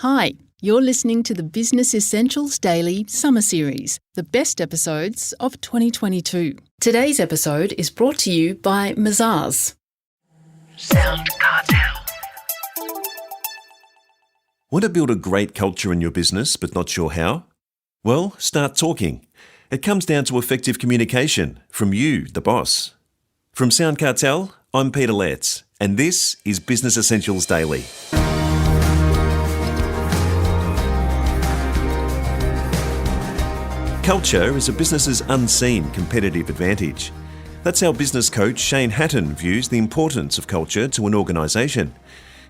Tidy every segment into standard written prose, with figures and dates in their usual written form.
Hi, you're listening to the Business Essentials Daily Summer Series, the best episodes of 2022. Today's episode is brought to you by Mazars. SoundCartel. Want to build a great culture in your business but not sure how? Well, start talking. It comes down to effective communication from you, the boss. From SoundCartel, I'm Peter Letts, and this is Business Essentials Daily. Culture is a business's unseen competitive advantage. That's how business coach Shane Hatton views the importance of culture to an organisation.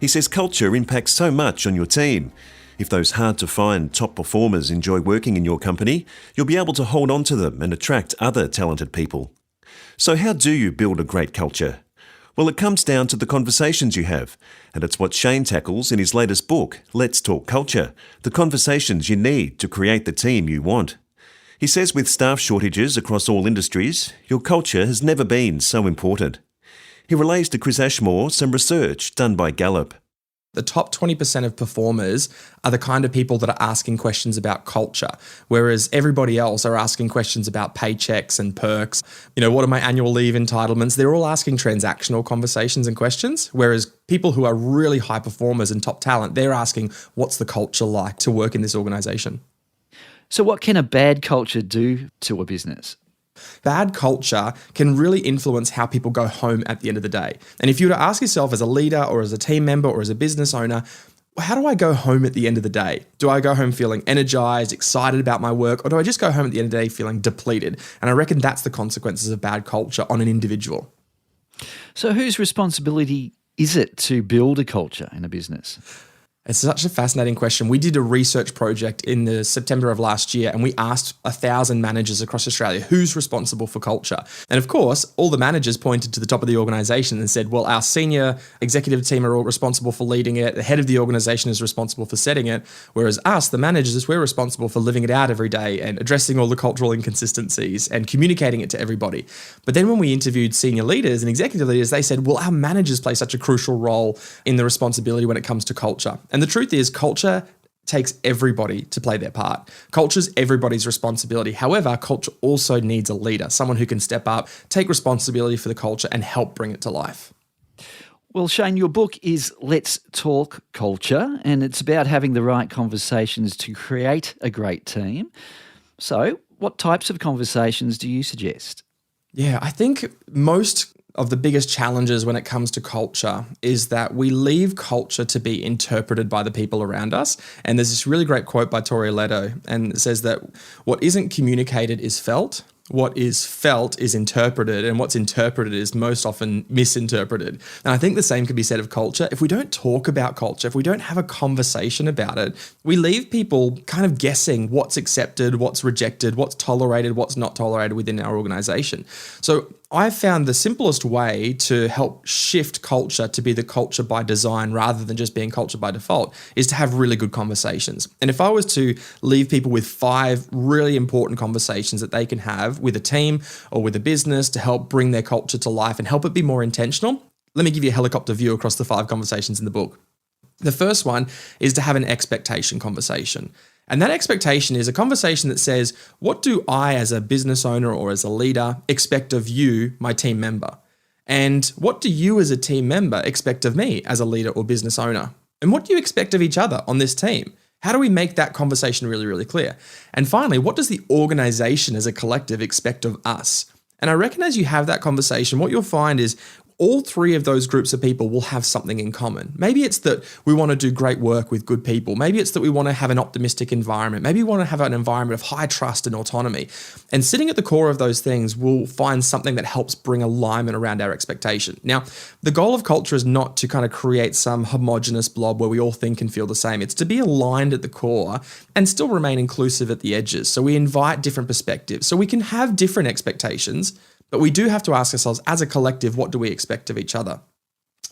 He says culture impacts so much on your team. If those hard-to-find top performers enjoy working in your company, you'll be able to hold on to them and attract other talented people. So how do you build a great culture? Well, it comes down to the conversations you have, and it's what Shane tackles in his latest book, Let's Talk Culture, the conversations you need to create the team you want. He says with staff shortages across all industries, your culture has never been so important. He relays to Chris Ashmore some research done by Gallup. The top 20% of performers are the kind of people that are asking questions about culture, whereas everybody else are asking questions about paychecks and perks. What are my annual leave entitlements? They're all asking transactional conversations and questions, whereas people who are really high performers and top talent, they're asking, what's the culture like to work in this organization? So what can a bad culture do to a business? Bad culture can really influence how people go home at the end of the day. And if you were to ask yourself as a leader or as a team member or as a business owner, how do I go home at the end of the day? Do I go home feeling energized, excited about my work, or do I just go home at the end of the day feeling depleted? And I reckon that's the consequences of bad culture on an individual. So whose responsibility is it to build a culture in a business? It's such a fascinating question. We did a research project in the September of last year, and we asked 1,000 managers across Australia, who's responsible for culture? And of course, all the managers pointed to the top of the organisation and said, well, our senior executive team are all responsible for leading it. The head of the organisation is responsible for setting it. Whereas us, the managers, we're responsible for living it out every day and addressing all the cultural inconsistencies and communicating it to everybody. But then when we interviewed senior leaders and executive leaders, they said, well, our managers play such a crucial role in the responsibility when it comes to culture. And the truth is, culture takes everybody to play their part. Culture's everybody's responsibility. However, culture also needs a leader, someone who can step up, take responsibility for the culture and help bring it to life. Well, Shane, your book is Let's Talk Culture, and it's about having the right conversations to create a great team. So what types of conversations do you suggest? Yeah, I think most of the biggest challenges when it comes to culture is that we leave culture to be interpreted by the people around us. And there's this really great quote by Tori Leto, and it says that what isn't communicated is felt. What is felt is interpreted, and what's interpreted is most often misinterpreted. And I think the same could be said of culture. If we don't talk about culture, if we don't have a conversation about it, we leave people kind of guessing what's accepted, what's rejected, what's tolerated, what's not tolerated within our organization. So I've found the simplest way to help shift culture to be the culture by design rather than just being culture by default is to have really good conversations. And if I was to leave people with 5 really important conversations that they can have with a team or with a business to help bring their culture to life and help it be more intentional, let me give you a helicopter view across the 5 conversations in the book. The first one is to have an expectation conversation. And that expectation is a conversation that says, what do I as a business owner or as a leader expect of you, my team member? And what do you as a team member expect of me as a leader or business owner? And what do you expect of each other on this team? How do we make that conversation really, really clear? And finally, what does the organization as a collective expect of us? And I reckon as you have that conversation, what you'll find is all 3 of those groups of people will have something in common. Maybe it's that we want to do great work with good people. Maybe it's that we want to have an optimistic environment. Maybe we want to have an environment of high trust and autonomy. And sitting at the core of those things, we'll find something that helps bring alignment around our expectation. Now, the goal of culture is not to kind of create some homogenous blob where we all think and feel the same. It's to be aligned at the core and still remain inclusive at the edges. So we invite different perspectives. So we can have different expectations, but we do have to ask ourselves, as a collective, what do we expect of each other?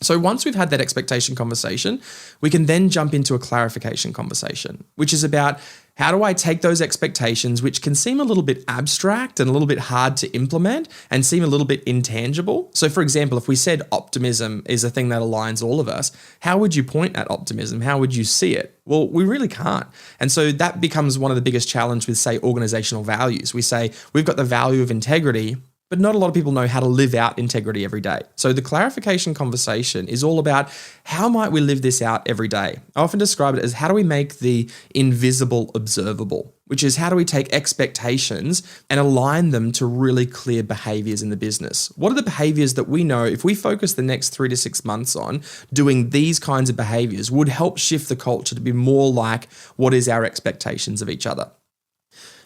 So once we've had that expectation conversation, we can then jump into a clarification conversation, which is about How do I take those expectations, which can seem a little bit abstract and a little bit hard to implement and seem a little bit intangible? So for example, if we said optimism is a thing that aligns all of us, how would you point at optimism? How would you see it? Well, we really can't. And so that becomes one of the biggest challenges with, say, organizational values. We say we've got the value of integrity, but not a lot of people know how to live out integrity every day. So the clarification conversation is all about how might we live this out every day? I often describe it as how do we make the invisible observable, which is how do we take expectations and align them to really clear behaviors in the business? What are the behaviors that we know if we focus the next 3 to 6 months on doing these kinds of behaviors would help shift the culture to be more like what is our expectations of each other?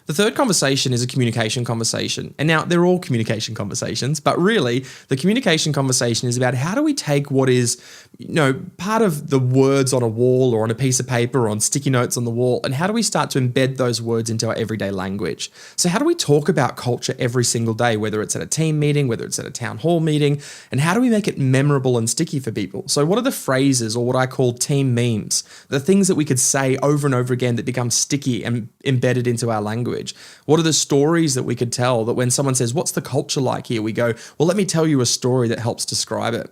The third conversation is a communication conversation. And now they're all communication conversations, but really the communication conversation is about how do we take what is, part of the words on a wall or on a piece of paper or on sticky notes on the wall, and how do we start to embed those words into our everyday language? So how do we talk about culture every single day, whether it's at a team meeting, whether it's at a town hall meeting, and how do we make it memorable and sticky for people? So what are the phrases or what I call team memes, the things that we could say over and over again that become sticky and embedded into our language? What are the stories that we could tell that when someone says, what's the culture like here? We go, well, let me tell you a story that helps describe it.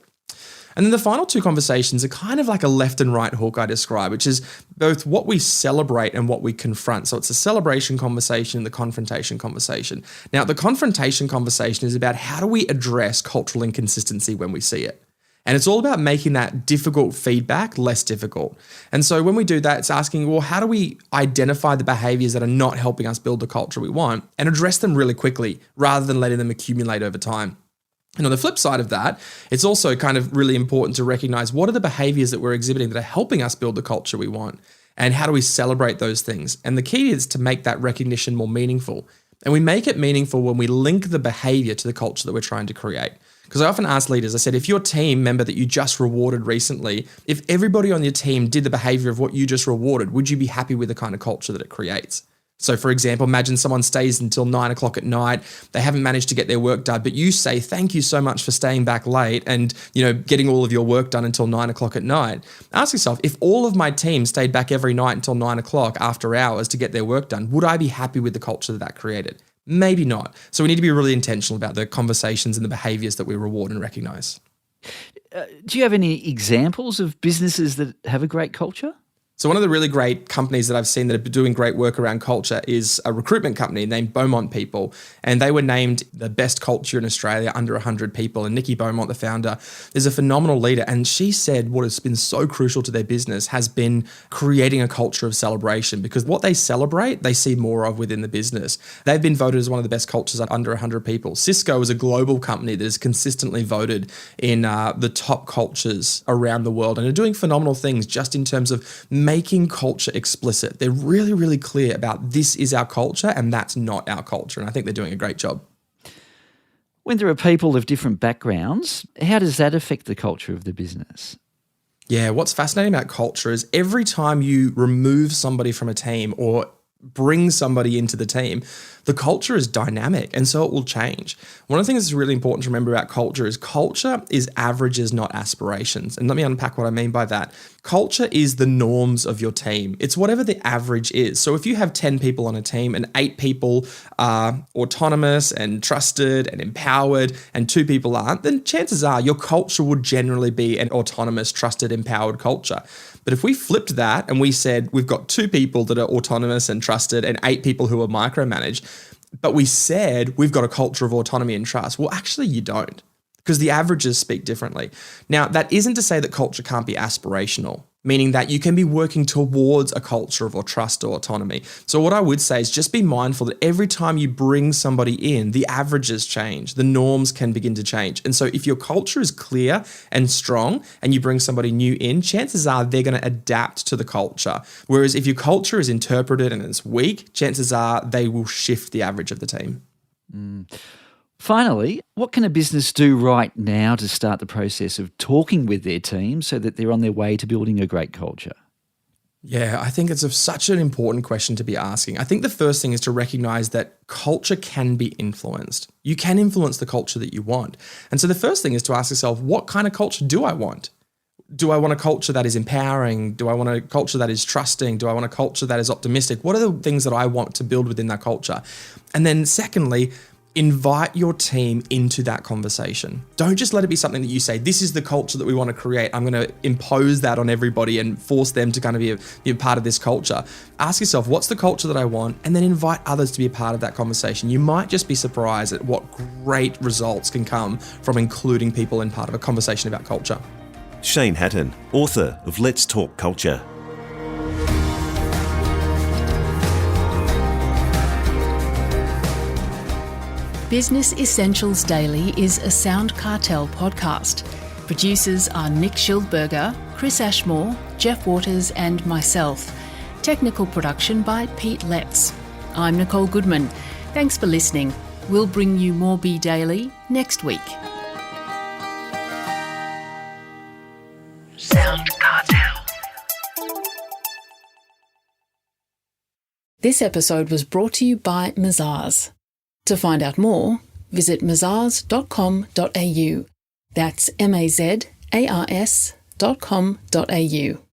And then the final two conversations are kind of like a left and right hook I describe, which is both what we celebrate and what we confront. So it's a celebration conversation and the confrontation conversation. Now, the confrontation conversation is about how do we address cultural inconsistency when we see it? And it's all about making that difficult feedback less difficult. And so when we do that, it's asking, well, how do we identify the behaviors that are not helping us build the culture we want and address them really quickly rather than letting them accumulate over time? And on the flip side of that, it's also kind of really important to recognize what are the behaviors that we're exhibiting that are helping us build the culture we want, and how do we celebrate those things? And the key is to make that recognition more meaningful. And we make it meaningful when we link the behavior to the culture that we're trying to create. Because I often ask leaders, I said, if your team member that you just rewarded recently, if everybody on your team did the behavior of what you just rewarded, would you be happy with the kind of culture that it creates? So for example, imagine someone stays until 9 o'clock at night. They haven't managed to get their work done, but you say, thank you so much for staying back late and, getting all of your work done until 9 o'clock at night. Ask yourself, if all of my team stayed back every night until 9 o'clock after hours to get their work done, would I be happy with the culture that created? Maybe not. So we need to be really intentional about the conversations and the behaviors that we reward and recognize. Do you have any examples of businesses that have a great culture? So one of the really great companies that I've seen that are doing great work around culture is a recruitment company named Beaumont People. And they were named the best culture in Australia under 100 people. And Nikki Beaumont, the founder, is a phenomenal leader. And she said what has been so crucial to their business has been creating a culture of celebration, because what they celebrate, they see more of within the business. They've been voted as one of the best cultures under 100 people. Cisco is a global company that is consistently voted in the top cultures around the world and are doing phenomenal things just in terms of making culture explicit. They're really, really clear about this is our culture and that's not our culture. And I think they're doing a great job. When there are people of different backgrounds, how does that affect the culture of the business? Yeah, what's fascinating about culture is every time you remove somebody from a team or bring somebody into the team, the culture is dynamic and so it will change. One of the things that's really important to remember about culture is averages, not aspirations. And let me unpack what I mean by that. Culture is the norms of your team. It's whatever the average is. So if you have 10 people on a team and 8 people are autonomous and trusted and empowered and 2 people aren't, then chances are your culture would generally be an autonomous, trusted, empowered culture. But if we flipped that and we said we've got 2 people that are autonomous and trusted and 8 people who are micromanaged, but we said we've got a culture of autonomy and trust, well, actually you don't, because the averages speak differently. Now, that isn't to say that culture can't be aspirational, meaning that you can be working towards a culture of trust or autonomy. So what I would say is just be mindful that every time you bring somebody in, the averages change, the norms can begin to change. And so if your culture is clear and strong and you bring somebody new in, chances are they're going to adapt to the culture. Whereas if your culture is interpreted and it's weak, chances are they will shift the average of the team. Finally, what can a business do right now to start the process of talking with their team so that they're on their way to building a great culture? Yeah, I think it's such an important question to be asking. I think the first thing is to recognize that culture can be influenced. You can influence the culture that you want. And so the first thing is to ask yourself, what kind of culture do I want? Do I want a culture that is empowering? Do I want a culture that is trusting? Do I want a culture that is optimistic? What are the things that I want to build within that culture? And then secondly, invite your team into that conversation. Don't just let it be something that you say, this is the culture that we want to create. I'm going to impose that on everybody and force them to kind of be a part of this culture. Ask yourself, what's the culture that I want? And then invite others to be a part of that conversation. You might just be surprised at what great results can come from including people in part of a conversation about culture. Shane Hatton, author of Let's Talk Culture. Business Essentials Daily is a SoundCartel podcast. Producers are Nick Schildberger, Chris Ashmore, Jeff Waters and myself. Technical production by Pete Letts. I'm Nicole Goodman. Thanks for listening. We'll bring you more Be Daily next week. SoundCartel. This episode was brought to you by Mazars. To find out more, visit mazars.com.au. That's mazars.com.au.